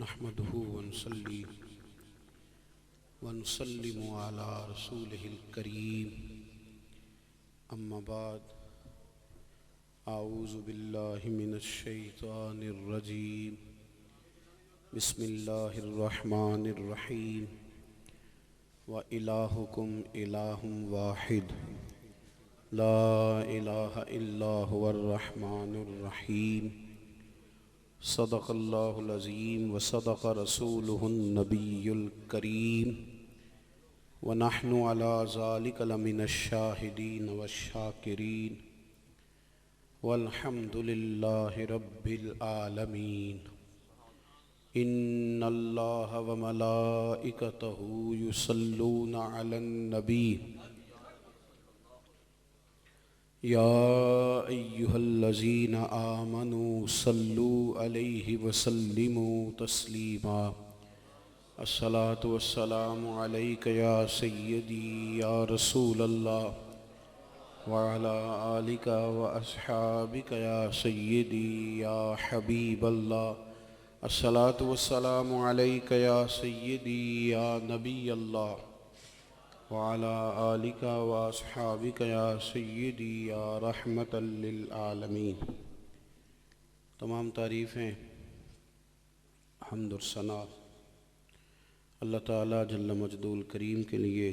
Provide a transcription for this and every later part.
نحمده ونصلي ونسلم على رسوله الكريم اما بعد اعوذ بالله من الشیطان الرجیم بسم اللہ الرحمن الرحیم وإلہکم الہ واحد لا الہ الا هو الرحمن الرحیم صدق اللہ العظیم وصدق رسولہ النبی الکریم ونحن علی ذلک لمن الشاہدین والشاکرین والحمد للہ رب العالمین ان اللہ وملائکتہ یصلون علی النبی یا ایہا الذین آمنوا صلوا علیہ وسلموا تسلیما الصلاۃ والسلام علیک یا سیدی یا رسول اللہ وعلی آلک واصحابک یا سیدی یا حبیب اللہ الصلاۃ والسلام علیک یا سیدی یا نبی اللہ وعلی آلک واصحابک یا سیدی یا رحمت للعالمین۔ تمام تعریفیں حمد و ثنا اللہ تعالیٰ جل مجدہ الکریم کے لیے،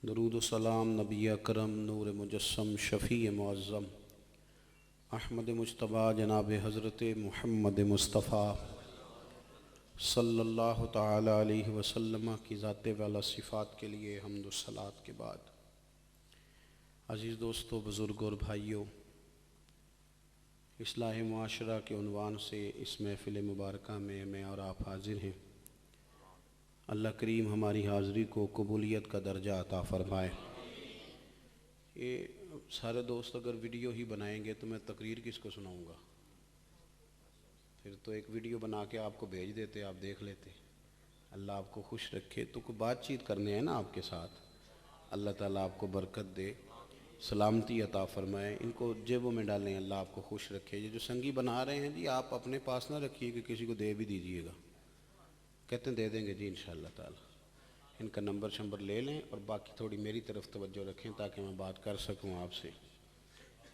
درود و سلام نبی اکرم نور مجسم شفیع معظم احمد مجتبیٰ جناب حضرت محمد مصطفیٰ صلی اللہ تعالیٰ علیہ وسلم کی ذات والا صفات کے لیے حمد و صلات کے بعد، عزیز دوستو، بزرگوں اور بھائیوں، اصلاح معاشرہ کے عنوان سے اس محفل مبارکہ میں اور آپ حاضر ہیں۔ اللہ کریم ہماری حاضری کو قبولیت کا درجہ عطا فرمائے۔ یہ سارے دوست اگر ویڈیو ہی بنائیں گے تو میں تقریر کس کو سناؤں گا؟ پھر تو ایک ویڈیو بنا کے آپ کو بھیج دیتے، آپ دیکھ لیتے۔ اللہ آپ کو خوش رکھے، تو کوئی بات چیت کرنے ہیں نا آپ کے ساتھ۔ اللہ تعالیٰ آپ کو برکت دے، سلامتی عطا فرمائے، ان کو جیبوں میں ڈالیں، اللہ آپ کو خوش رکھے۔ یہ جو سنگی بنا رہے ہیں جی، آپ اپنے پاس نہ رکھیے کہ کسی کو دے بھی دیجئے گا۔ کہتے ہیں دے دیں گے جی انشاءاللہ تعالیٰ۔ ان کا نمبر شمبر لے لیں اور باقی تھوڑی میری طرف توجہ رکھیں تاکہ میں بات کر سکوں آپ سے۔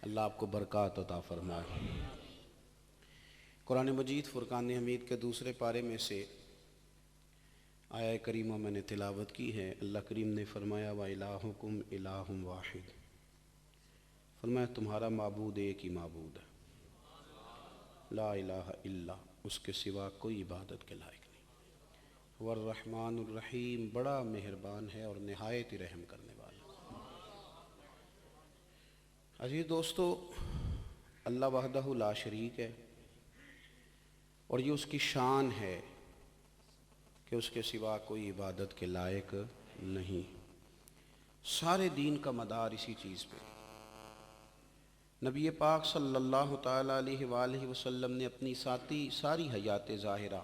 اللہ آپ کو برکات عطا فرمائے۔ قرآن مجید فرقان حمید کے دوسرے پارے میں سے آیہ کریمہ میں نے تلاوت کی ہے۔ اللہ کریم نے فرمایا وَإِلَٰهُكُمْ إِلَٰهٌ وَاحِدٌ، فرمایا تمہارا معبود ایک ہی معبود ہے، لا الہ الا، اس کے سوا کوئی عبادت کے لائق نہیں۔ والرحمن الرحیم، بڑا مہربان ہے اور نہایت ہی رحم کرنے والا۔ عزیز دوستو، اللہ وحدہ لا شریک ہے، اور یہ اس کی شان ہے کہ اس کے سوا کوئی عبادت کے لائق نہیں۔ سارے دین کا مدار اسی چیز پہ۔ نبی پاک صلی اللہ تعالیٰ علیہ وآلہ وسلم نے اپنی ساری حیات ظاہرہ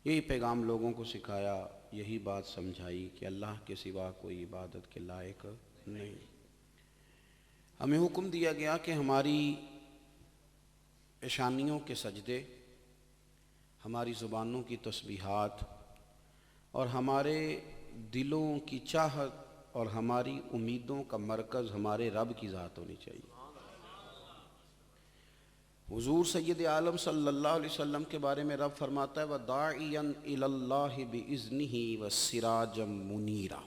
یہی پیغام لوگوں کو سکھایا، یہی بات سمجھائی کہ اللہ کے سوا کوئی عبادت کے لائق نہیں۔ ہمیں حکم دیا گیا کہ ہماری پیشانیوں کے سجدے، ہماری زبانوں کی تسبیحات اور ہمارے دلوں کی چاہت اور ہماری امیدوں کا مرکز ہمارے رب کی ذات ہونی چاہیے۔ حضور سید عالم صلی اللہ علیہ وسلم کے بارے میں رب فرماتا ہے وَدَاعِيًا إِلَى اللَّهِ بِإِذْنِهِ وَسِرَاجًا مُنِيرًا،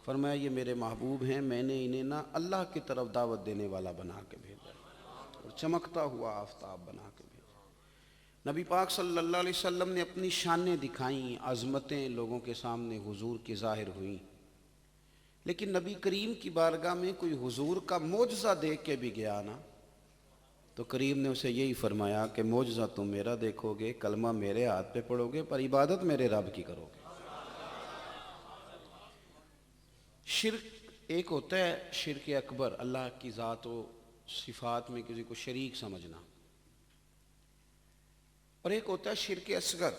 فرمایا یہ میرے محبوب ہیں، میں نے انہیں نہ اللہ کی طرف دعوت دینے والا بنا کے بھیجا اور چمکتا ہوا آفتاب بنا کے بھیجا۔ نبی پاک صلی اللہ علیہ وسلم نے اپنی شانیں دکھائیں، عظمتیں لوگوں کے سامنے حضور کی ظاہر ہوئیں، لیکن نبی کریم کی بارگاہ میں کوئی حضور کا معجزہ دیکھ کے بھی گیا نا تو کریم نے اسے یہی فرمایا کہ معجزہ تم میرا دیکھو گے، کلمہ میرے ہاتھ پہ پڑھو گے، پر عبادت میرے رب کی کرو گے۔ شرک ایک ہوتا ہے شرک اکبر، اللہ کی ذات و صفات میں کسی کو شریک سمجھنا، اور ایک ہوتا ہے شرک اصغر،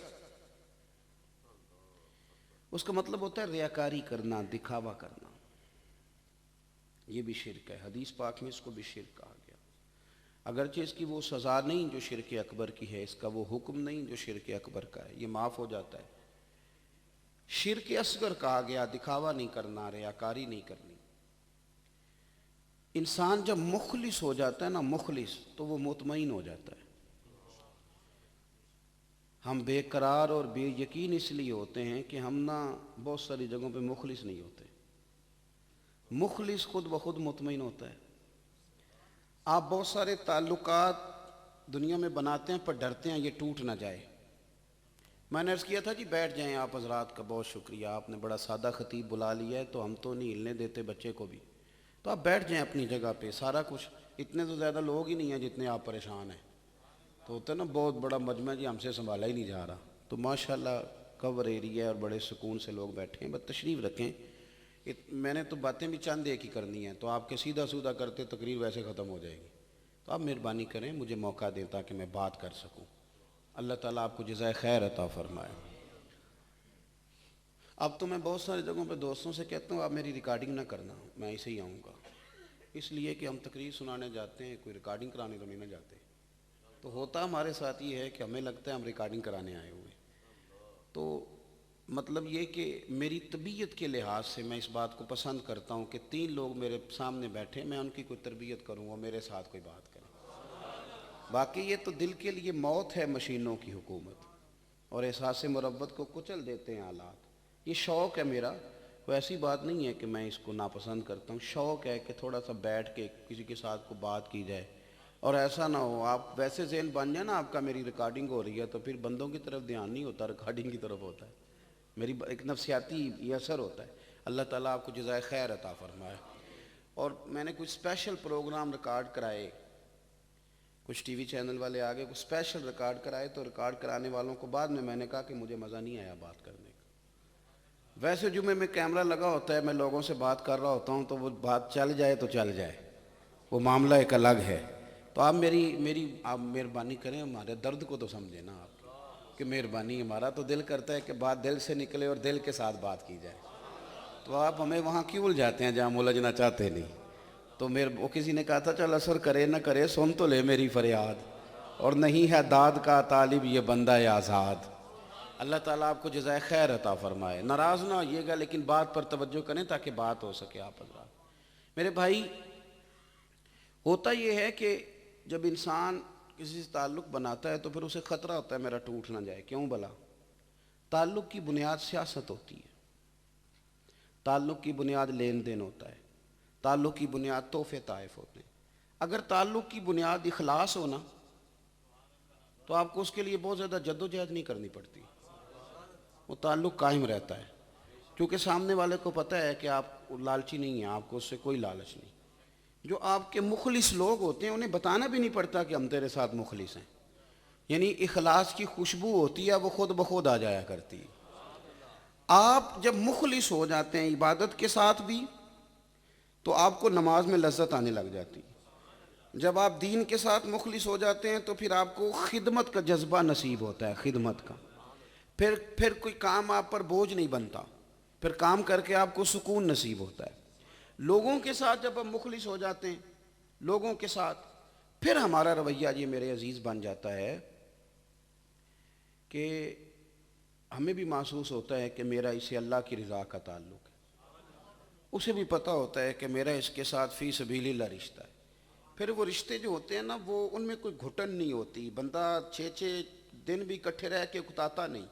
اس کا مطلب ہوتا ہے ریاکاری کرنا، دکھاوا کرنا، یہ بھی شرک ہے۔ حدیث پاک میں اس کو بھی شرک کہا گیا۔ اگرچہ اس کی وہ سزا نہیں جو شرک اکبر کی ہے، اس کا وہ حکم نہیں جو شرک اکبر کا ہے، یہ معاف ہو جاتا ہے۔ شرک اصغر کہا گیا، دکھاوا نہیں کرنا، ریاکاری نہیں کرنی۔ انسان جب مخلص ہو جاتا ہے نا، مخلص، تو وہ مطمئن ہو جاتا ہے۔ ہم بے قرار اور بے یقین اس لیے ہوتے ہیں کہ ہم نا بہت ساری جگہوں پہ مخلص نہیں ہوتے۔ مخلص خود بخود مطمئن ہوتا ہے۔ آپ بہت سارے تعلقات دنیا میں بناتے ہیں پر ڈرتے ہیں یہ ٹوٹ نہ جائے۔ میں نے عرض کیا تھا جی بیٹھ جائیں آپ حضرات کا بہت شکریہ، آپ نے بڑا سادہ خطیب بلا لیا ہے تو ہم تو نہیں ہلنے دیتے بچے کو بھی، تو آپ بیٹھ جائیں اپنی جگہ پہ، سارا کچھ، اتنے تو زیادہ لوگ ہی نہیں ہیں جتنے آپ پریشان ہیں۔ تو ہوتا ہے نا بہت بڑا مجمع جی ہم سے سنبھالا ہی نہیں جا رہا، تو ماشاءاللہ کور ایریا ہے اور بڑے سکون سے لوگ بیٹھے ہیں، بس تشریف رکھیں۔ میں نے تو باتیں بھی چند ایک ہی کرنی ہیں، تو آپ کے سیدھا سودھا کرتے تقریر ویسے ختم ہو جائے گی، تو آپ مہربانی کریں مجھے موقع دیں تاکہ میں بات کر سکوں۔ اللہ تعالیٰ آپ کو جزائے خیر عطا فرمائے۔ اب تو میں بہت ساری جگہوں پہ دوستوں سے کہتا ہوں آپ میری ریکارڈنگ نہ کرنا، میں ایسے ہی آؤں گا، اس لیے کہ ہم تقریر سنانے جاتے ہیں، کوئی ریکارڈنگ کرانے تو نہیں نہ جاتے۔ تو ہوتا ہمارے ساتھ یہ ہے کہ ہمیں لگتا ہے ہم ریکارڈنگ کرانے آئے ہوئے، تو مطلب یہ کہ میری طبیعت کے لحاظ سے میں اس بات کو پسند کرتا ہوں کہ 3 لوگ میرے سامنے بیٹھے، میں ان کی کوئی تربیت کروں، وہ میرے ساتھ کوئی بات کریں۔ باقی یہ تو دل کے لیے موت ہے مشینوں کی حکومت، اور احساس مروت کو کچل دیتے ہیں حالات۔ یہ شوق ہے میرا، کوئی ایسی بات نہیں ہے کہ میں اس کو ناپسند کرتا ہوں، شوق ہے کہ تھوڑا سا بیٹھ کے کسی کے ساتھ کو بات کی جائے، اور ایسا نہ ہو آپ ویسے ذہن بن جائے نا آپ کا میری ریکارڈنگ ہو رہی ہے تو پھر بندوں کی طرف دھیان نہیں ہوتا، ریکارڈنگ کی طرف ہوتا ہے، میری ایک نفسیاتی یہ اثر ہوتا ہے۔ اللہ تعالیٰ آپ کو جزائے خیر عطا فرمائے۔ اور میں نے کچھ اسپیشل پروگرام ریکارڈ کرائے، کچھ ٹی وی چینل والے آگے کچھ اسپیشل ریکارڈ کرائے، تو ریکارڈ کرانے والوں کو بعد میں نے کہا کہ مجھے مزہ نہیں آیا بات کرنے کا۔ ویسے جمعے میں کیمرہ لگا ہوتا ہے، میں لوگوں سے بات کر رہا ہوتا ہوں تو وہ بات چل جائے تو چل جائے، وہ معاملہ ایک الگ ہے۔ تو آپ آپ مہربانی کریں، ہمارے درد کو تو سمجھیں نا آپ کہ مہربانی، ہمارا تو دل کرتا ہے کہ بات دل سے نکلے اور دل کے ساتھ بات کی جائے، تو آپ ہمیں وہاں کیوں الجھاتے ہیں جہاں الجھنا چاہتے نہیں۔ تو وہ کسی نے کہا تھا چل اثر کرے نہ کرے سن تو لے میری فریاد، اور نہیں ہے داد کا طالب یہ بندہ آزاد۔ اللہ تعالیٰ آپ کو جزائے خیر عطا فرمائے۔ ناراض نہ ہوئیے گا لیکن بات پر توجہ کریں تاکہ بات ہو سکے۔ آپ حضرات میرے بھائی، ہوتا یہ ہے کہ جب انسان کسی سے تعلق بناتا ہے تو پھر اسے خطرہ ہوتا ہے میرا ٹوٹ نہ جائے۔ کیوں بھلا؟ تعلق کی بنیاد سیاست ہوتی ہے، تعلق کی بنیاد لین دین ہوتا ہے، تعلق کی بنیاد تحفے طائف ہوتے ہیں۔ اگر تعلق کی بنیاد اخلاص ہونا تو آپ کو اس کے لیے بہت زیادہ جدوجہد نہیں کرنی پڑتی، وہ تعلق قائم رہتا ہے، کیونکہ سامنے والے کو پتہ ہے کہ آپ لالچی نہیں ہیں، آپ کو اس سے کوئی لالچ نہیں۔ جو آپ کے مخلص لوگ ہوتے ہیں انہیں بتانا بھی نہیں پڑتا کہ ہم تیرے ساتھ مخلص ہیں، یعنی اخلاص کی خوشبو ہوتی ہے وہ خود بخود آ جایا کرتی ہے۔ آپ جب مخلص ہو جاتے ہیں عبادت کے ساتھ بھی تو آپ کو نماز میں لذت آنے لگ جاتی ہے۔ جب آپ دین کے ساتھ مخلص ہو جاتے ہیں تو پھر آپ کو خدمت کا جذبہ نصیب ہوتا ہے، خدمت کا، پھر کوئی کام آپ پر بوجھ نہیں بنتا، پھر کام کر کے آپ کو سکون نصیب ہوتا ہے۔ لوگوں کے ساتھ جب ہم مخلص ہو جاتے ہیں، لوگوں کے ساتھ، پھر ہمارا رویہ یہ میرے عزیز بن جاتا ہے کہ ہمیں بھی محسوس ہوتا ہے کہ میرا اسے اللہ کی رضا کا تعلق ہے، اسے بھی پتہ ہوتا ہے کہ میرا اس کے ساتھ فی سبیل اللہ رشتہ ہے۔ پھر وہ رشتے جو ہوتے ہیں نا وہ ان میں کوئی گھٹن نہیں ہوتی، بندہ 6 دن بھی اکٹھے رہ کے اکتاتا نہیں۔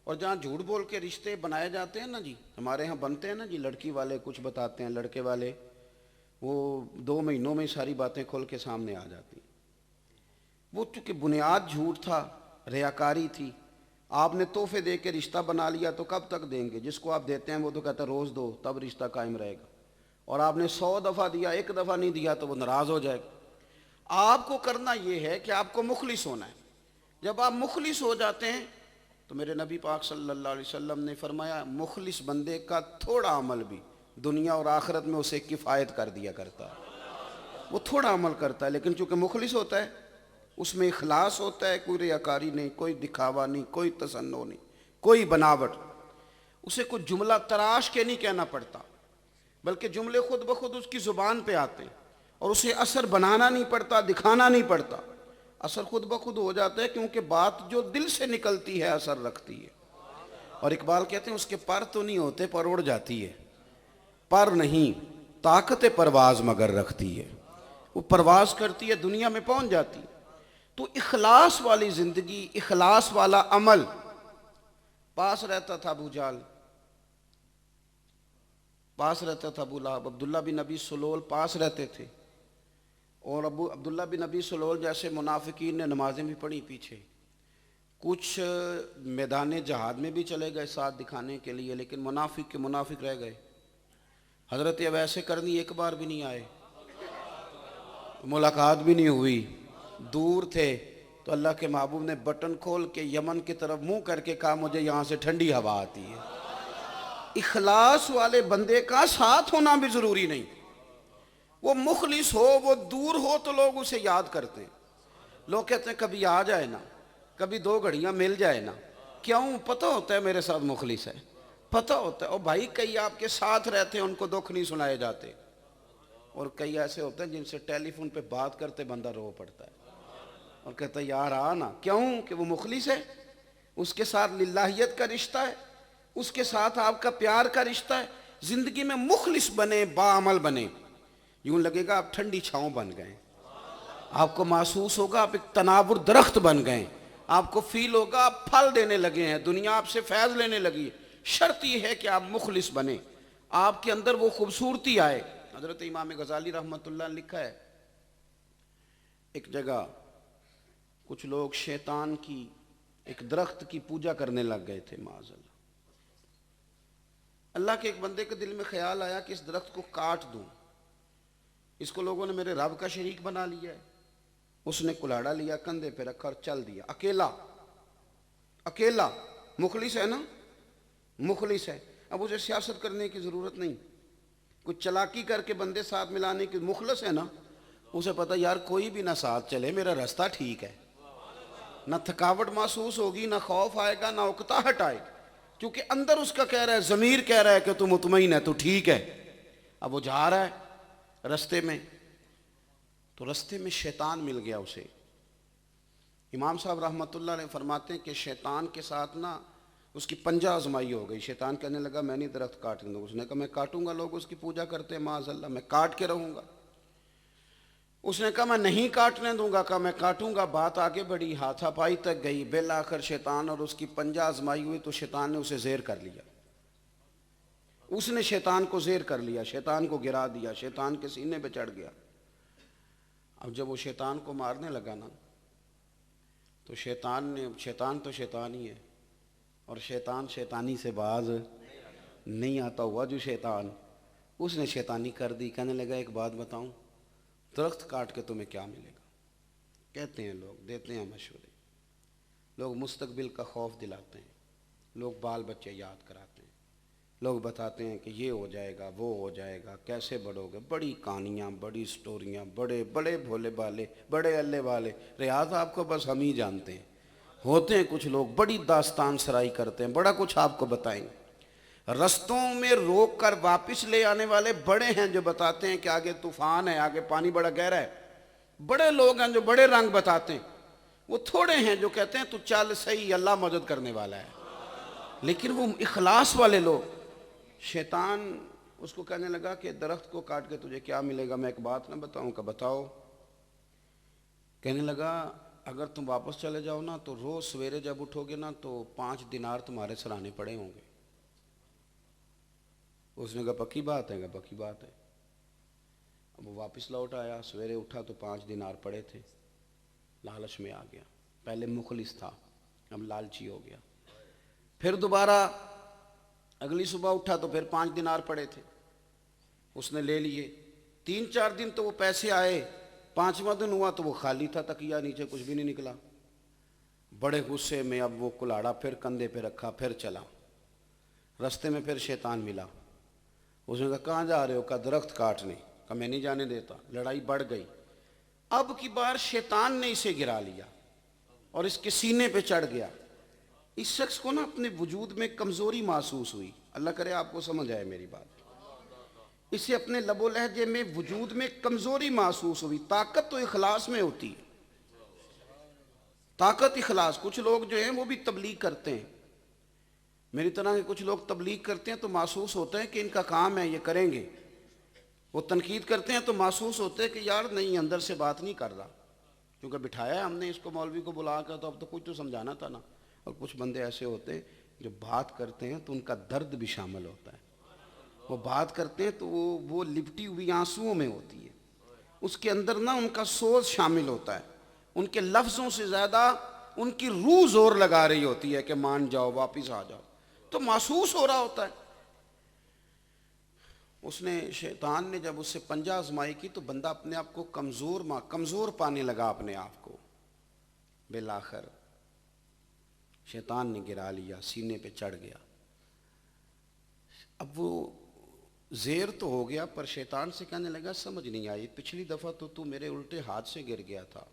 اور جہاں جھوٹ بول کے رشتے بنائے جاتے ہیں نا جی، ہمارے ہاں بنتے ہیں نا جی، لڑکی والے کچھ بتاتے ہیں، لڑکے والے وہ 2 مہینوں میں ساری باتیں کھول کے سامنے آ جاتی ہیں۔ وہ چونکہ بنیاد جھوٹ تھا، ریاکاری تھی، آپ نے تحفے دے کے رشتہ بنا لیا تو کب تک دیں گے؟ جس کو آپ دیتے ہیں وہ تو کہتا ہے روز دو تب رشتہ قائم رہے گا، اور آپ نے 100 دفعہ دیا، 1 دفعہ نہیں دیا تو وہ ناراض ہو جائے گا۔ آپ کو کرنا یہ ہے کہ آپ کو مخلص ہونا ہے۔ جب آپ مخلص ہو جاتے ہیں تو میرے نبی پاک صلی اللہ علیہ وسلم نے فرمایا مخلص بندے کا تھوڑا عمل بھی دنیا اور آخرت میں اسے کفایت کر دیا کرتا ہے۔ وہ تھوڑا عمل کرتا ہے لیکن چونکہ مخلص ہوتا ہے، اس میں اخلاص ہوتا ہے، کوئی ریاکاری نہیں، کوئی دکھاوا نہیں، کوئی تصنع نہیں، کوئی بناوٹ، اسے کوئی جملہ تراش کے نہیں کہنا پڑتا بلکہ جملے خود بخود اس کی زبان پہ آتے ہیں۔ اور اسے اثر بنانا نہیں پڑتا، دکھانا نہیں پڑتا، اثر خود بخود ہو جاتا ہے، کیونکہ بات جو دل سے نکلتی ہے اثر رکھتی ہے۔ اور اقبال کہتے ہیں اس کے پر تو نہیں ہوتے، پر اڑ جاتی ہے، پر نہیں، طاقت پرواز مگر رکھتی ہے، وہ پرواز کرتی ہے، دنیا میں پہنچ جاتی ہے۔ تو اخلاص والی زندگی، اخلاص والا عمل۔ پاس رہتا تھا ابو جہل، پاس رہتا تھا ابو لہب، عبداللہ بن ابی سلول پاس رہتے تھے، اور عبداللہ بن ابی سلول جیسے منافقین نے نمازیں بھی پڑھی پیچھے، کچھ میدان جہاد میں بھی چلے گئے ساتھ دکھانے کے لیے، لیکن منافق کے منافق رہ گئے۔ حضرت اویس کرنی ایک بار بھی نہیں آئے، ملاقات بھی نہیں ہوئی، دور تھے، تو اللہ کے محبوب نے بٹن کھول کے یمن کی طرف منہ کر کے کہا مجھے یہاں سے ٹھنڈی ہوا آتی ہے۔ اخلاص والے بندے کا ساتھ ہونا بھی ضروری نہیں، وہ مخلص ہو، وہ دور ہو تو لوگ اسے یاد کرتے ہیں، لوگ کہتے ہیں کبھی آ جائے نا، کبھی 2 گھڑیاں مل جائے نا، کیوں؟ پتہ ہوتا ہے میرے ساتھ مخلص ہے، پتہ ہوتا ہے۔ اور بھائی کئی آپ کے ساتھ رہتے ہیں ان کو دکھ نہیں سنائے جاتے، اور کئی ایسے ہوتے ہیں جن سے ٹیلی فون پہ بات کرتے بندہ رو پڑتا ہے اور کہتا ہے یار آ نا، کیوں؟ کہ وہ مخلص ہے، اس کے ساتھ للہیت کا رشتہ ہے، اس کے ساتھ آپ کا پیار کا رشتہ ہے۔ زندگی میں مخلص بنے، باعمل بنے، یوں لگے گا آپ ٹھنڈی چھاؤں بن گئے، آپ کو محسوس ہوگا آپ ایک تناور درخت بن گئے، آپ کو فیل ہوگا آپ پھل دینے لگے ہیں، دنیا آپ سے فیض لینے لگی ہے۔ شرط یہ ہے کہ آپ مخلص بنے، آپ کے اندر وہ خوبصورتی آئے۔ حضرت امام غزالی رحمۃ اللہ نے لکھا ہے ایک جگہ کچھ لوگ شیطان کی ایک درخت کی پوجا کرنے لگ گئے تھے، معاذ اللہ۔ اللہ کے ایک بندے کے دل میں خیال آیا کہ اس درخت کو کاٹ دوں، اس کو لوگوں نے میرے رب کا شریک بنا لیا ہے۔ اس نے کلاڑا لیا، کندھے پہ رکھا اور چل دیا، اکیلا اکیلا۔ مخلص ہے نا، مخلص ہے، اب اسے سیاست کرنے کی ضرورت نہیں، کچھ چلاکی کر کے بندے ساتھ ملانے کی، مخلص ہے نا، اسے پتہ یار کوئی بھی نہ ساتھ چلے، میرا راستہ ٹھیک ہے، نہ تھکاوٹ محسوس ہوگی، نہ خوف آئے گا، نہ اکتاہٹ آئے گی، کیونکہ اندر اس کا کہہ رہا ہے، ضمیر کہہ رہا ہے کہ تو مطمئن ہے، تو ٹھیک ہے۔ اب وہ جا رہا ہے رستے میں، تو رستے میں شیطان مل گیا اسے۔ امام صاحب رحمۃ اللہ علیہ فرماتے ہیں کہ شیطان کے ساتھ نا اس کی پنجہ آزمائی ہو گئی۔ شیطان کہنے لگا میں نہیں درخت کاٹنے دوں، اس نے کہا میں کاٹوں گا، لوگ اس کی پوجا کرتے ہیں معاذ اللہ، میں کاٹ کے رہوں گا۔ اس نے کہا میں نہیں کاٹنے دوں گا، کہا میں کاٹوں گا۔ بات آگے بڑھی، ہاتھا پائی تک گئی، بالآخر شیطان اور اس کی پنجہ آزمائی ہوئی تو شیطان نے اسے زیر کر لیا، اس نے شیطان کو زیر کر لیا، شیطان کو گرا دیا، شیطان کے سینے پہ چڑھ گیا۔ اب جب وہ شیطان کو مارنے لگا نا تو شیطان تو شیطان ہی ہے، اور شیطان شیطانی سے باز نہیں آتا ہوا جو شیطان، اس نے شیطانی کر دی۔ کہنے لگا ایک بات بتاؤں، درخت کاٹ کے تمہیں کیا ملے گا؟ کہتے ہیں لوگ، دیتے ہیں مشورے، لوگ مستقبل کا خوف دلاتے ہیں، لوگ بال بچے یاد کراتے ہیں، لوگ بتاتے ہیں کہ یہ ہو جائے گا، وہ ہو جائے گا، کیسے بڑھو گے، بڑی کہانیاں، بڑی سٹوریاں، بڑے بڑے بھولے بالے، بڑے اللہ والے، ریاض آپ کو بس ہم ہی جانتے ہیں۔ ہوتے ہیں کچھ لوگ بڑی داستان سرائی کرتے ہیں، بڑا کچھ آپ کو بتائیں گے، رستوں میں روک کر واپس لے آنے والے بڑے ہیں جو بتاتے ہیں کہ آگے طوفان ہے، آگے پانی بڑا گہرا ہے، بڑے لوگ ہیں جو بڑے رنگ بتاتے ہیں، وہ تھوڑے ہیں جو کہتے ہیں تو چل صحیح، اللہ مدد کرنے والا ہے۔ لیکن وہ اخلاص والے لوگ، شیطان اس کو کہنے لگا کہ درخت کو کاٹ کے تجھے کیا ملے گا، میں ایک بات نہ بتاؤں؟ کہ بتاؤ۔ کہنے لگا اگر تم واپس چلے جاؤ نا تو روز سویرے جب اٹھو گے نا تو 5 دینار تمہارے سرانے پڑے ہوں گے۔ اس نے کہا پکی بات ہے؟ کہا پکی بات ہے۔ اب وہ واپس لوٹ آیا، سویرے اٹھا تو 5 دینار پڑے تھے، لالچ میں آ گیا، پہلے مخلص تھا اب لالچی ہو گیا۔ پھر دوبارہ اگلی صبح اٹھا تو پھر 5 دینار پڑے تھے، اس نے لے لیے۔ 3-4 دن تو وہ پیسے آئے، 5واں دن ہوا تو وہ خالی تھا، تکیہ نیچے کچھ بھی نہیں نکلا۔ بڑے غصے میں اب وہ کلاڑا پھر کندھے پہ رکھا، پھر چلا۔ رستے میں پھر شیطان ملا، اس نے کہا کہاں جا رہے ہو؟ کہا درخت کاٹنے۔ کہا میں نہیں جانے دیتا۔ لڑائی بڑھ گئی، اب کی بار شیطان نے اسے گرا لیا اور اس کے سینے پہ چڑھ گیا۔ اس شخص کو نا اپنے وجود میں کمزوری محسوس ہوئی، اللہ کرے آپ کو سمجھ آئے میری بات۔ اسے اپنے لب و لہجے میں وجود میں کمزوری محسوس ہوئی. طاقت تو اخلاص میں ہوتی ہے, طاقت اخلاص. کچھ لوگ جو ہیں وہ بھی تبلیغ کرتے ہیں, میری طرح کے کچھ لوگ تبلیغ کرتے ہیں تو محسوس ہوتا ہے کہ ان کا کام ہے, یہ کریں گے. وہ تنقید کرتے ہیں تو محسوس ہوتا ہے کہ یار نہیں, اندر سے بات نہیں کر رہا, کیونکہ بٹھایا ہے ہم نے اس کو مولوی کو بلا کر, تو اب تو کچھ تو سمجھانا تھا نا. اور کچھ بندے ایسے ہوتے ہیں جو بات کرتے ہیں تو ان کا درد بھی شامل ہوتا ہے. وہ بات کرتے ہیں تو وہ لپٹی ہوئی آنسوؤں میں ہوتی ہے, اس کے اندر نا ان کا سوز شامل ہوتا ہے. ان کے لفظوں سے زیادہ ان کی روح زور لگا رہی ہوتی ہے کہ مان جاؤ, واپس آ جاؤ, تو محسوس ہو رہا ہوتا ہے. اس نے, شیطان نے جب اس سے پنجہ آزمائی کی تو بندہ اپنے آپ کو کمزور پانے لگا اپنے آپ کو. بالآخر شیطان نے گرا لیا, سینے پہ چڑھ گیا. اب وہ زیر تو ہو گیا, پر شیطان سے کہنے لگا سمجھ نہیں آئی, پچھلی دفعہ تو میرے الٹے ہاتھ سے گر گیا تھا,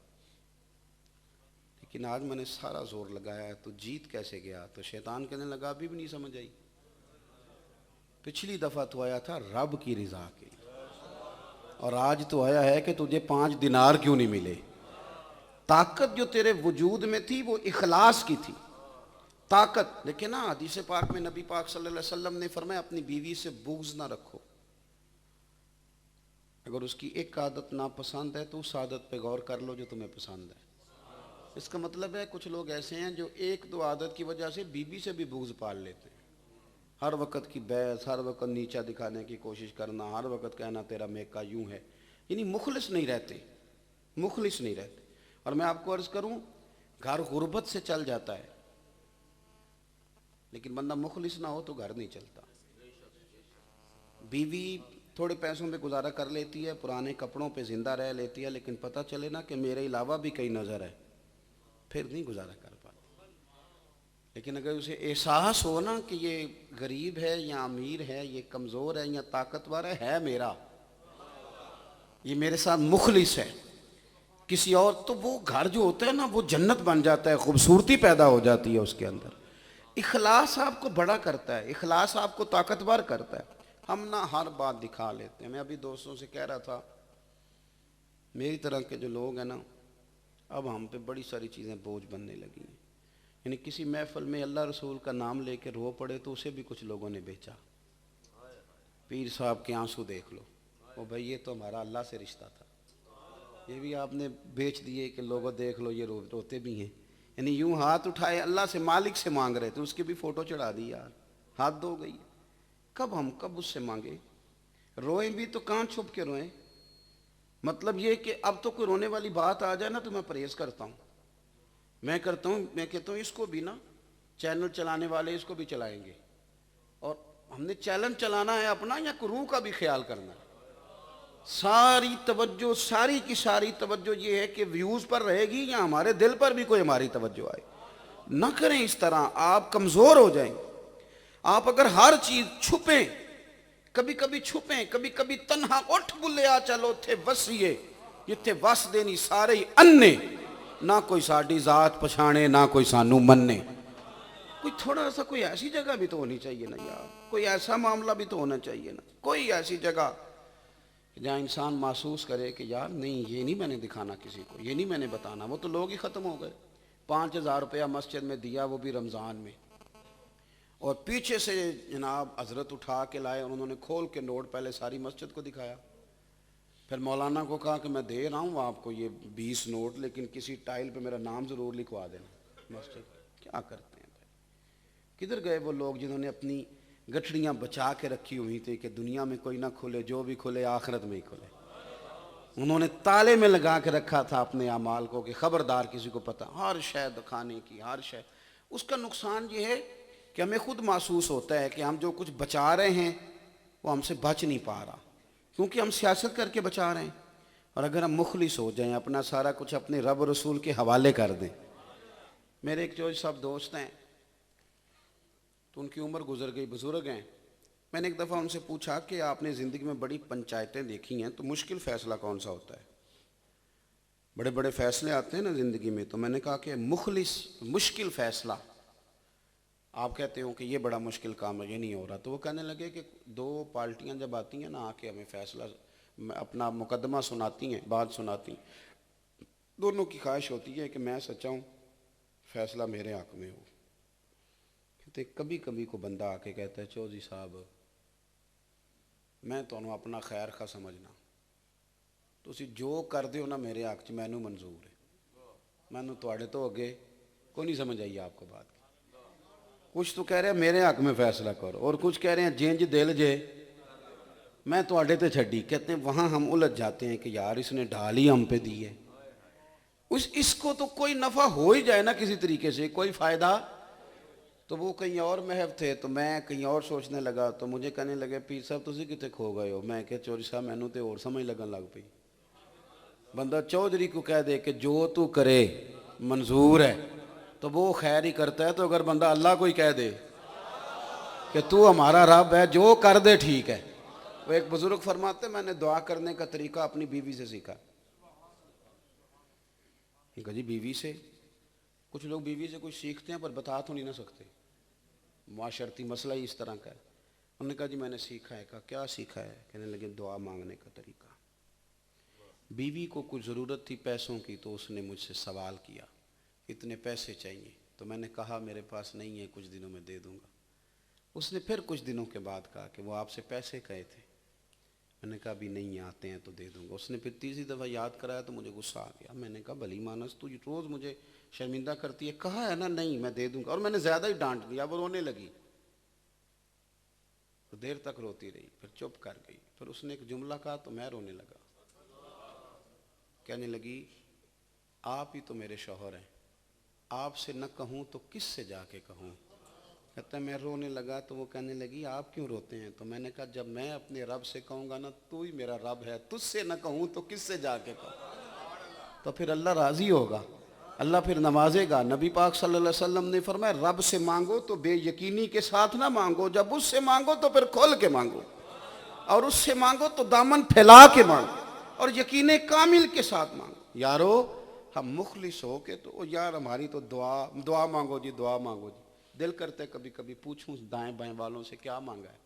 لیکن آج میں نے سارا زور لگایا تو جیت کیسے گیا. تو شیطان کہنے لگا ابھی بھی نہیں سمجھ آئی, پچھلی دفعہ تو آیا تھا رب کی رضا کے لیے, اور آج تو آیا ہے کہ تجھے 5 دینار کیوں نہیں ملے. طاقت جو تیرے وجود میں تھی وہ اخلاص کی تھی طاقت. دیکھیں نا حدیث پاک میں نبی پاک صلی اللہ علیہ وسلم نے فرمایا اپنی بیوی سے بغض نہ رکھو. اگر اس کی ایک عادت ناپسند ہے تو اس عادت پہ غور کر لو جو تمہیں پسند ہے. اس کا مطلب ہے کچھ لوگ ایسے ہیں جو 1-2 عادت کی وجہ سے بیوی سے بھی بغض پال لیتے ہیں. ہر وقت کی بحث, ہر وقت نیچا دکھانے کی کوشش کرنا, ہر وقت کہنا تیرا میکا یوں ہے, یعنی مخلص نہیں رہتے, مخلص نہیں رہتے. اور میں آپ کو عرض کروں, گھر غربت سے چل جاتا ہے, لیکن بندہ مخلص نہ ہو تو گھر نہیں چلتا. بیوی تھوڑے پیسوں پہ گزارا کر لیتی ہے, پرانے کپڑوں پہ زندہ رہ لیتی ہے, لیکن پتہ چلے نا کہ میرے علاوہ بھی کئی نظر ہے, پھر نہیں گزارا کر پاتی. لیکن اگر اسے احساس ہو نا کہ یہ غریب ہے یا امیر ہے, یہ کمزور ہے یا طاقتور ہے میرا, یہ میرے ساتھ مخلص ہے کسی اور, تو وہ گھر جو ہوتا ہے نا وہ جنت بن جاتا ہے, خوبصورتی پیدا ہو جاتی ہے اس کے اندر. اخلاص آپ کو بڑا کرتا ہے, اخلاص آپ کو طاقتور کرتا ہے. ہم نہ ہر بات دکھا لیتے ہیں. میں ابھی دوستوں سے کہہ رہا تھا, میری طرح کے جو لوگ ہیں نا, اب ہم پہ بڑی ساری چیزیں بوجھ بننے لگی ہیں. یعنی کسی محفل میں اللہ رسول کا نام لے کے رو پڑے تو اسے بھی کچھ لوگوں نے بیچا. پیر صاحب کے آنسو دیکھ لو, وہ بھائی یہ تو ہمارا اللہ سے رشتہ تھا, یہ بھی آپ نے بیچ دیے کہ لوگوں دیکھ لو یہ روتے بھی ہیں. یعنی یوں ہاتھ اٹھائے اللہ سے, مالک سے مانگ رہے تھے, اس کی بھی فوٹو چڑھا دی. یار ہاتھ دھو گئی, کب اس سے مانگے, روئیں بھی تو کہاں چھپ کے روئیں. مطلب یہ کہ اب تو کوئی رونے والی بات آ جائے نا تو میں پرہیز کرتا ہوں. میں کہتا ہوں اس کو بھی نا, چینل چلانے والے اس کو بھی چلائیں گے, اور ہم نے چینل چلانا ہے اپنا یا روح کا بھی خیال کرنا ہے. ساری توجہ, ساری کی ساری توجہ یہ ہے کہ ویوز پر رہے گی یا ہمارے دل پر بھی کوئی ہماری توجہ آئے. نہ کریں اس طرح, آپ کمزور ہو جائیں. آپ اگر ہر چیز چھپیں, کبھی کبھی چھپیں, کبھی کبھی تنہا اٹھ بلیا چلو تھے وسیے جتھے وس دینی سارے ہی انے, نہ کوئی ساڈی ذات پچھانے نہ کوئی سانو مننے. کوئی تھوڑا سا کوئی ایسی جگہ بھی تو ہونی چاہیے نا یار, کوئی ایسا معاملہ بھی تو ہونا چاہیے نا, کوئی ایسی جگہ جہاں انسان محسوس کرے کہ یار نہیں, یہ نہیں میں نے دکھانا کسی کو, یہ نہیں میں نے بتانا. وہ تو لوگ ہی ختم ہو گئے. 5,000 روپیہ مسجد میں دیا, وہ بھی رمضان میں, اور پیچھے سے جناب حضرت اٹھا کے لائے, اور انہوں نے کھول کے نوٹ پہلے ساری مسجد کو دکھایا. پھر مولانا کو کہا کہ میں دے رہا ہوں آپ کو یہ 20 نوٹ, لیکن کسی ٹائل پہ میرا نام ضرور لکھوا دینا مسجد. کیا کرتے ہیں بھائی, کدھر گئے وہ لوگ جنہوں نے اپنی گٹھڑیاں بچا کے رکھی ہوئی تھی کہ دنیا میں کوئی نہ کھلے, جو بھی کھلے آخرت میں ہی کھلے. انہوں نے تالے میں لگا کے رکھا تھا اپنے اعمال کو کہ خبردار کسی کو پتہ, ہر شے دکھانے کی, ہر شے. اس کا نقصان یہ ہے کہ ہمیں خود محسوس ہوتا ہے کہ ہم جو کچھ بچا رہے ہیں وہ ہم سے بچ نہیں پا رہا, کیونکہ ہم سیاست کر کے بچا رہے ہیں. اور اگر ہم مخلص ہو جائیں, اپنا سارا کچھ اپنے رب رسول کے حوالے کر دیں. میرے ایک جو سب دوست ہیں تو ان کی عمر گزر گئی, بزرگ ہیں. میں نے ایک دفعہ ان سے پوچھا کہ آپ نے زندگی میں بڑی پنچایتیں دیکھی ہیں, تو مشکل فیصلہ کون سا ہوتا ہے؟ بڑے بڑے فیصلے آتے ہیں نا زندگی میں, تو میں نے کہا کہ مخلص مشکل فیصلہ آپ کہتے ہو کہ یہ بڑا مشکل کام ہے، یہ نہیں ہو رہا، تو وہ کہنے لگے کہ دو پارٹیاں جب آتی ہیں نا آ کے ہمیں فیصلہ اپنا مقدمہ سناتی ہیں، بات سناتی ہیں، دونوں کی خواہش ہوتی ہے کہ میں سچا ہوں، فیصلہ میرے حق میں ہو۔ کہتے کبھی کبھی کو بندہ آ کے کہتا ہے چودھری صاحب میں تمہیں اپنا خیر خواہ سمجھنا، تسی جو کر دیو نا میرے حق چ مینوں منظور ہے، مینوں تواڈے تو اگے کوئی نہیں سمجھ آئی آپ کو بات کی۔ کچھ تو کہہ رہے ہیں میرے حق میں فیصلہ کرو، اور کچھ کہہ رہے ہیں جینج دل جے میں تواڈے تے چھڈی۔ کہتے ہیں وہاں ہم الجھ جاتے ہیں کہ یار اس نے ڈھال ہی ہم پہ دی ہے، اس کو تو کوئی نفع ہو ہی جائے نا کسی طریقے سے، کوئی فائدہ۔ تو وہ کہیں اور محو تھے تو میں کہیں اور سوچنے لگا، تو مجھے کہنے لگے پیر صاحب تسی کتے کھو گئے ہو؟ میں کہ چودھری صاحب مینوں تے اور سمجھ لگن لگ پئی۔ بندہ چودھری کو کہہ دے کہ جو تو کرے منظور ہے تو وہ خیر ہی کرتا ہے، تو اگر بندہ اللہ کو ہی کہہ دے کہ تو ہمارا رب ہے جو کر دے ٹھیک ہے۔ وہ ایک بزرگ فرماتے میں نے دعا کرنے کا طریقہ اپنی بیوی سے سیکھا۔ کہا جی بیوی سے؟ کچھ لوگ بیوی سے کچھ سیکھتے ہیں پر بتا تو نہیں نہ سکتے، معاشرتی مسئلہ ہی اس طرح کا ہے۔ انہوں نے کہا جی میں نے سیکھا ہے۔ کہا کیا سیکھا ہے؟ کہنے لگے دعا مانگنے کا طریقہ۔ بیوی کو کچھ ضرورت تھی پیسوں کی تو اس نے مجھ سے سوال کیا اتنے پیسے چاہیے، تو میں نے کہا میرے پاس نہیں ہے، کچھ دنوں میں دے دوں گا۔ اس نے پھر کچھ دنوں کے بعد کہا کہ وہ آپ سے پیسے کہے تھے، میں نے کہا ابھی نہیں آتے ہیں تو دے دوں گا۔ اس نے پھر تیسری دفعہ یاد کرایا تو مجھے غصہ آ گیا، میں نے کہا بھلی مانس تو روز مجھے شرمندہ کرتی ہے، کہا ہے نا نہیں میں دے دوں گا، اور میں نے زیادہ ہی ڈانٹ دیا، وہ رونے لگی، تو دیر تک روتی رہی، پھر چپ کر گئی۔ پھر اس نے ایک جملہ کہا تو میں رونے لگا، کہنے لگی آپ ہی تو میرے شوہر ہیں، آپ سے نہ کہوں تو کس سے جا کے کہوں؟ کہتا ہے میں رونے لگا تو وہ کہنے لگی آپ کیوں روتے ہیں؟ تو میں نے کہا جب میں اپنے رب سے کہوں گا نا تو ہی میرا رب ہے، تجھ سے نہ کہوں تو کس سے جا کے کہوں؟ تو پھر اللہ راضی ہوگا، اللہ پھر نوازے گا۔ نبی پاک صلی اللہ علیہ وسلم نے فرمایا رب سے مانگو تو بے یقینی کے ساتھ نہ مانگو، جب اس سے مانگو تو پھر کھول کے مانگو، اور اس سے مانگو تو دامن پھیلا کے مانگو، اور یقین کامل کے ساتھ مانگو۔ یارو ہم مخلص ہو کے تو یار ہماری تو دعا مانگو جی، دعا مانگو جی۔ دل کرتے کبھی کبھی پوچھوں دائیں بائیں والوں سے کیا مانگا ہے،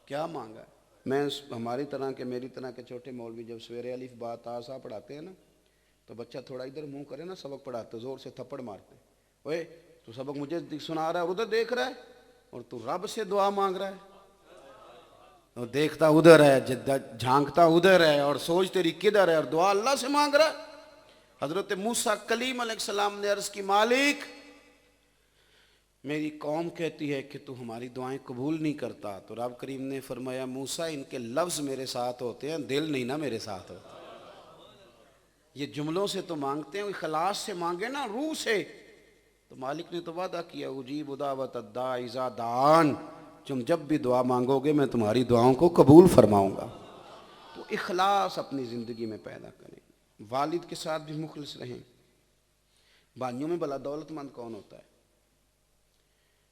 کیا مانگا ہے۔ میں ہماری طرح کے میری طرح کے چھوٹے مولوی جب سویرے الف با تا سا پڑھاتے ہیں نا تو بچہ تھوڑا ادھر منہ کرے نا سبق پڑھاتے زور سے تھپڑ مارتے، اوے تو سبق مجھے سنا رہا ہے اور ادھر دیکھ رہا ہے، اور تو رب سے دعا مانگ رہا ہے، اور دیکھتا ادھر ہے، جھانکتا ادھر ہے، اور سوچ تیری کدھر ہے، اور دعا اللہ سے مانگ رہا ہے۔ حضرت موسیٰ کلیم علیہ السلام نے عرض کی مالک میری قوم کہتی ہے کہ تو ہماری دعائیں قبول نہیں کرتا، تو رب کریم نے فرمایا موسیٰ ان کے لفظ میرے ساتھ ہوتے ہیں، دل نہیں نا میرے ساتھ ہوتا۔ یہ جملوں سے تو مانگتے ہیں، اخلاص سے مانگے نا روح سے، تو مالک نے تو وعدہ کیا اجیب دعوت الداع اذا دعان، تم جب بھی دعا مانگو گے میں تمہاری دعاؤں کو قبول فرماؤں گا۔ تو اخلاص اپنی زندگی میں پیدا کریں، والد کے ساتھ بھی مخلص رہیں۔ بانیوں میں بلا دولت مند کون ہوتا ہے؟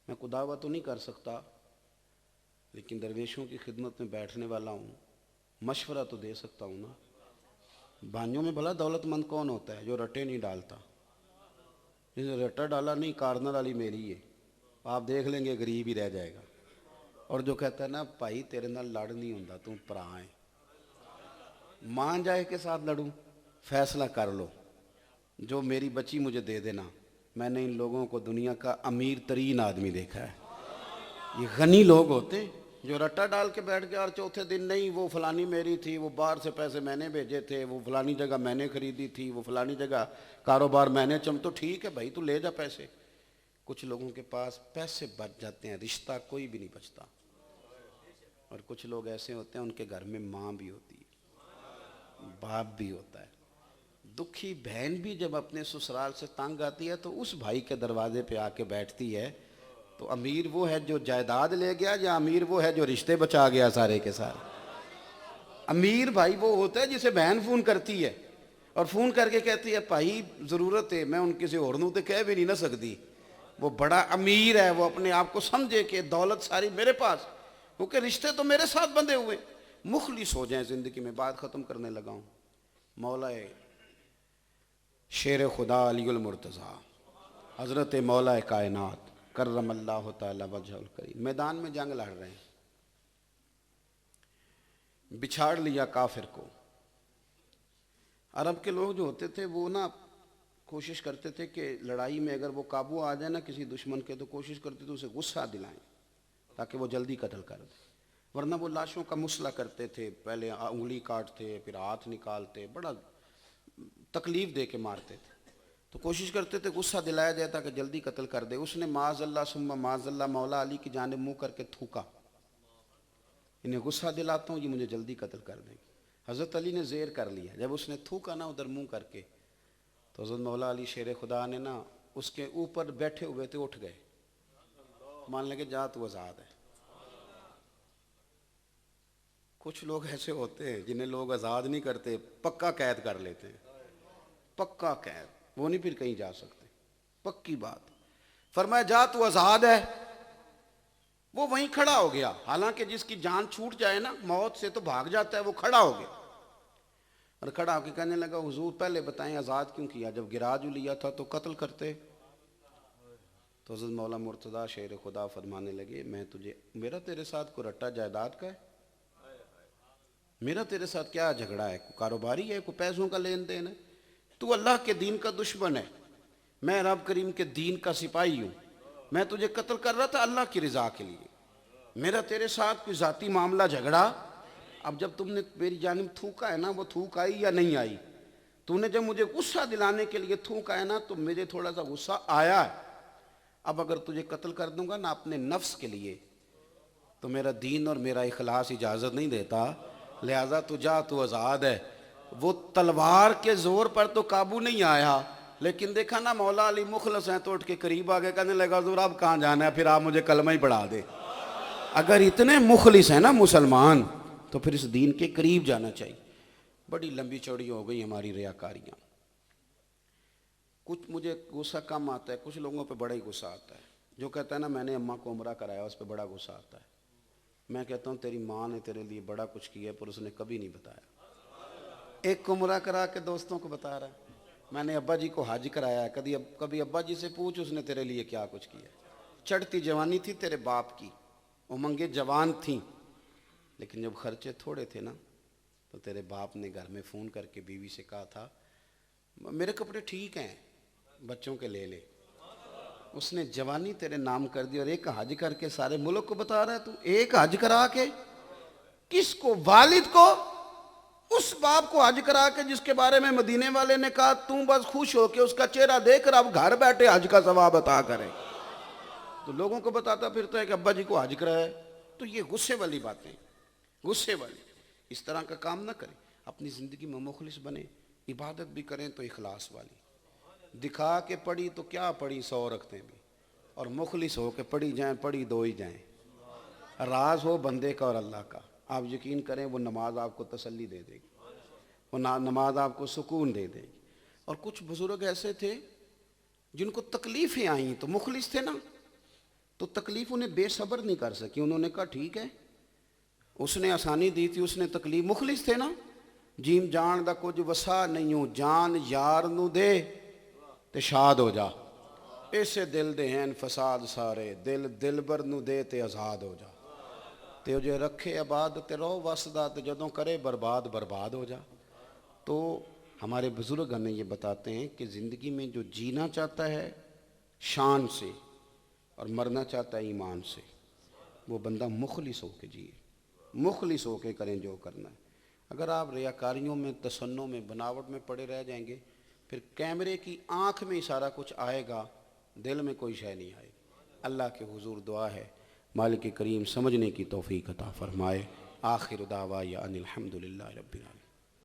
میں کو دعویٰ تو نہیں کر سکتا لیکن درویشوں کی خدمت میں بیٹھنے والا ہوں، مشورہ تو دے سکتا ہوں نا۔ بانیوں میں بھلا دولت مند کون ہوتا ہے؟ جو رٹے نہیں ڈالتا، جس نے رٹا ڈالا نہیں کارنر والی میری ہے، آپ دیکھ لیں گے غریب ہی رہ جائے گا، اور جو کہتا ہے نا بھائی تیرے نال لڑ نہیں ہوندا تم پرا ہے، ماں جائے کے ساتھ لڑوں، فیصلہ کر لو جو میری بچی مجھے دے دینا۔ میں نے ان لوگوں کو دنیا کا امیر ترین آدمی دیکھا ہے، یہ غنی لوگ ہوتے ہیں جو رٹا ڈال کے بیٹھ گیا، اور چوتھے دن نہیں وہ فلانی میری تھی، وہ باہر سے پیسے میں نے بھیجے تھے، وہ فلانی جگہ میں نے خریدی تھی، وہ فلانی جگہ کاروبار میں نے تو ٹھیک ہے بھائی تو لے جا پیسے۔ کچھ لوگوں کے پاس پیسے بچ جاتے ہیں، رشتہ کوئی بھی نہیں بچتا، اور کچھ لوگ ایسے ہوتے ہیں ان کے گھر میں ماں بھی ہوتی ہے، باپ بھی ہوتا ہے، دکھی بہن بھی جب اپنے سسرال سے تنگ آتی ہے تو اس بھائی کے دروازے پہ آ کے بیٹھتی ہے۔ تو امیر وہ ہے جو جائیداد لے گیا یا امیر وہ ہے جو رشتے بچا گیا سارے کے سارے؟ امیر بھائی وہ ہوتا ہے جسے بہن فون کرتی ہے اور فون کر کے کہتی ہے بھائی ضرورت ہے، میں ان کسی اور نوں تے کہہ بھی نہیں نہ سکتی، وہ بڑا امیر ہے، وہ اپنے آپ کو سمجھے کہ دولت ساری میرے پاس، کیونکہ رشتے تو میرے ساتھ بندھے ہوئے۔ مخلص ہو جائیں زندگی میں۔ بات ختم کرنے لگا ہوں۔ مولا شیر خدا علی المرتضیٰ حضرت مولا کائنات کرم اللہ تعالی وجہ الکریم. میدان میں جنگ لڑ رہے ہیں, بچھاڑ لیا کافر کو. عرب کے لوگ جو ہوتے تھے وہ نا کوشش کرتے تھے کہ لڑائی میں اگر وہ قابو آ جائے نا کسی دشمن کے, تو کوشش کرتے تھے اسے غصہ دلائیں تاکہ وہ جلدی قتل کر دے. ورنہ وہ لاشوں کا مسئلہ کرتے تھے, پہلے انگلی کاٹتے پھر ہاتھ نکالتے, بڑا تکلیف دے کے مارتے تھے. تو کوشش کرتے تھے غصہ دلایا جائے تاکہ جلدی قتل کر دے. اس نے معاذ اللہ ثم معاذ اللہ مولا علی کی جانب منہ کر کے تھوکا, انہیں غصہ دلاتا ہوں یہ مجھے جلدی قتل کر دیں گے. حضرت علی نے زیر کر لیا. جب اس نے تھوکا نا ادھر منہ کر کے, تو حضرت مولا علی شیر خدا نے نا اس کے اوپر بیٹھے ہوئے تھے اٹھ گئے, مان لگے جا تو آزاد ہے. کچھ لوگ ایسے ہوتے ہیں جنہیں لوگ آزاد نہیں کرتے, پکا قید کر لیتے ہیں, پکا قید, وہ نہیں پھر کہیں جا سکتے, پکی بات. فرمایا جا تو آزاد ہے. وہ وہیں کھڑا ہو گیا, حالانکہ جس کی جان چھوٹ جائے نا موت سے تو بھاگ جاتا ہے, وہ کھڑا ہو گیا اور کھڑا ہو کے کہنے لگا حضور پہلے بتائیں آزاد کیوں کیا, جب گرا جو لیا تھا تو قتل کرتے. تو حضرت مولا مرتضیٰ شیر خدا فرمانے لگے میں تجھے, میرا تیرے ساتھ کوئی رٹا جائیداد کا ہے, میرا تیرے ساتھ کیا جھگڑا ہے, کوئی کاروباری ہے, کوئی پیسوں کا لین دین ہے. تو اللہ کے دین کا دشمن ہے, میں رب کریم کے دین کا سپاہی ہوں. میں تجھے قتل کر رہا تھا اللہ کی رضا کے لیے, میرا تیرے ساتھ کوئی ذاتی معاملہ جھگڑا. اب جب تم نے میری جانب تھوکا ہے نا, وہ تھوک آئی یا نہیں آئی, تو نے جب مجھے غصہ دلانے کے لیے تھوکا ہے نا تو مجھے تھوڑا سا غصہ آیا ہے. اب اگر تجھے قتل کر دوں گا نا اپنے نفس کے لیے, تو میرا دین اور میرا اخلاص اجازت نہیں دیتا, لہذا تو جا تو آزاد ہے. وہ تلوار کے زور پر تو قابو نہیں آیا, لیکن دیکھا نا مولا علی مخلص ہیں تو اٹھ کے قریب آ گئے, کہنے لگا حضور اب کہاں جانا ہے, پھر آپ مجھے کلمہ ہی پڑھا دے. اگر اتنے مخلص ہیں نا مسلمان تو پھر اس دین کے قریب جانا چاہیے. بڑی لمبی چوڑی ہو گئی ہماری ریاکاریاں. کچھ مجھے غصہ کم آتا ہے, کچھ لوگوں پہ بڑا ہی غصہ آتا ہے. جو کہتا ہے نا میں نے اماں کو عمرہ کرایا, اس پہ بڑا غصہ آتا ہے. میں کہتا ہوں تیری ماں نے تیرے لیے بڑا کچھ کیا پر اس نے کبھی نہیں بتایا. ایک عمرہ کرا کے دوستوں کو بتا رہا ہے میں نے ابا جی کو حج کرایا ہے, کبھی ابا جی سے پوچھ اس نے تیرے لیے کیا کچھ کیا. چڑھتی جوانی تھی تیرے باپ کی, امنگیں جوان تھیں, لیکن جب خرچے تھوڑے تھے نا تو تیرے باپ نے گھر میں فون کر کے بیوی سے کہا تھا میرے کپڑے ٹھیک ہیں بچوں کے لے لے. اس نے جوانی تیرے نام کر دی, اور ایک حج کر کے سارے ملک کو بتا رہا ہے تو ایک حج کرا کے کس کو, والد کو, اس باپ کو حج کرا کے جس کے بارے میں مدینے والے نے کہا تم بس خوش ہو کے اس کا چہرہ دیکھ کر اب گھر بیٹھے حج کا ثواب عطا کرے. تو لوگوں کو بتاتا پھرتا ہے کہ ابا جی کو حج کرایا ہے. تو یہ غصے والی باتیں, غصے والی, اس طرح کا کام نہ کریں. اپنی زندگی میں مخلص بنیں, عبادت بھی کریں تو اخلاص والی. دکھا کے پڑھی تو کیا پڑھی 100 رکھتے بھی, اور مخلص ہو کے پڑھی جائیں, پڑھی 2 ہی جائیں. راز ہو بندے کا اور اللہ کا. آپ یقین کریں وہ نماز آپ کو تسلی دے دے گی, وہ نماز آپ کو سکون دے دے گی. اور کچھ بزرگ ایسے تھے جن کو تکلیفیں آئیں تو مخلص تھے نا, تو تکلیف انہیں بے صبر نہیں کر سکی. انہوں نے کہا ٹھیک ہے, اس نے آسانی دی تھی, اس نے تکلیف, مخلص تھے نا. جیم جان دا کچھ وسا نہیں ہوں, جان یار نو دے تے شاد ہو جا. ایسے دل دے ہیں فساد سارے, دل دلبر نو دے تے آزاد ہو جا. تے جو رکھے آباد تے رو وسدا, تے جدوں کرے برباد برباد ہو جا. تو ہمارے بزرگ ہمیں یہ بتاتے ہیں کہ زندگی میں جو جینا چاہتا ہے شان سے اور مرنا چاہتا ہے ایمان سے, وہ بندہ مخلص ہو کے جیے, مخلص ہو کے کریں جو کرنا ہے. اگر آپ ریاکاریوں میں, تصنع میں, بناوٹ میں پڑے رہ جائیں گے, پھر کیمرے کی آنکھ میں سارا کچھ آئے گا, دل میں کوئی شے نہیں آئے. اللہ کے حضور دعا ہے مالک کریم سمجھنے کی توفیق عطا فرمائے. آخر دعوایا ان الحمدللہ رب العالمین.